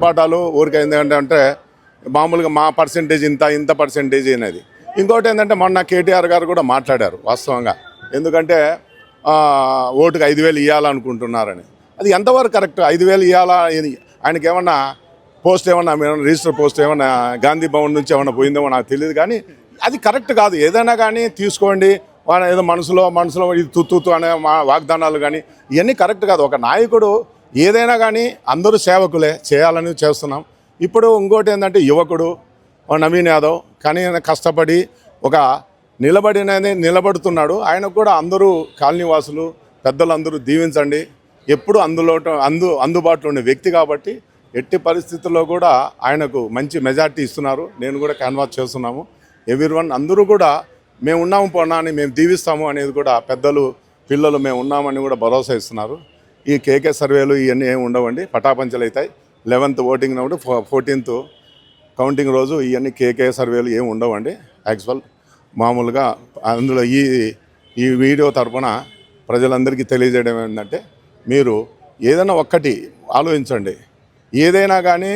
పాఠాలు ఊరికే ఏంటంటే మామూలుగా మా పర్సెంటేజ్ ఇంత పర్సెంటేజ్ అనేది. ఇంకోటి ఏంటంటే మొన్న కేటీఆర్ గారు కూడా మాట్లాడారు వాస్తవంగా. ఎందుకంటే ఓటుకు 5,000 ఇవ్వాలనుకుంటున్నారని. అది ఎంతవరకు కరెక్ట్? 5,000 ఇవ్వాలా? ఆయనకి ఏమన్నా పోస్ట్ ఏమన్నా రిజిస్టర్ పోస్ట్ ఏమన్నా గాంధీ భవన్ నుంచి ఏమన్నా పోయిందేమో నాకు తెలియదు, కానీ అది కరెక్ట్ కాదు. ఏదైనా కానీ తీసుకోండి, వాళ్ళ ఏదో మనసులో ఇది తుత్తు అనే వాగ్దానాలు కానీ ఇవన్నీ కరెక్ట్ కాదు. ఒక నాయకుడు ఏదైనా కానీ అందరూ సేవకులే, చేయాలని చేస్తున్నాం. ఇప్పుడు ఇంకోటి ఏంటంటే యువకుడు నవీన్ యాదవ్ కానీ కష్టపడి ఒక నిలబడుతున్నాడు. ఆయనకు కూడా అందరూ కాలనీవాసులు పెద్దలందరూ దీవించండి. ఎప్పుడు అందుబాటులో ఉండే వ్యక్తి కాబట్టి ఎట్టి పరిస్థితుల్లో కూడా ఆయనకు మంచి మెజార్టీ ఇస్తున్నారు. నేను కూడా క్యాన్వాస్ చేస్తున్నాము. ఎవ్రీవన్ అందరూ కూడా మేము ఉన్నాము పోనా అని, మేము దీవిస్తాము అనేది కూడా పెద్దలు పిల్లలు మేము ఉన్నామని కూడా భరోసా ఇస్తున్నారు. ఈ కేకే సర్వేలు ఇవన్నీ ఏమి ఉండవండి, పటాపంచలు అవుతాయి. 11th ఓటింగ్ నప్పుడు 14th కౌంటింగ్ రోజు ఇవన్నీ కేకే సర్వేలు ఏమి ఉండవండి. యాక్చువల్ మామూలుగా అందులో ఈ వీడియో తరపున ప్రజలందరికీ తెలియజేయడం ఏంటంటే, మీరు ఏదైనా ఒక్కటి ఆలోచించండి. ఏదైనా కానీ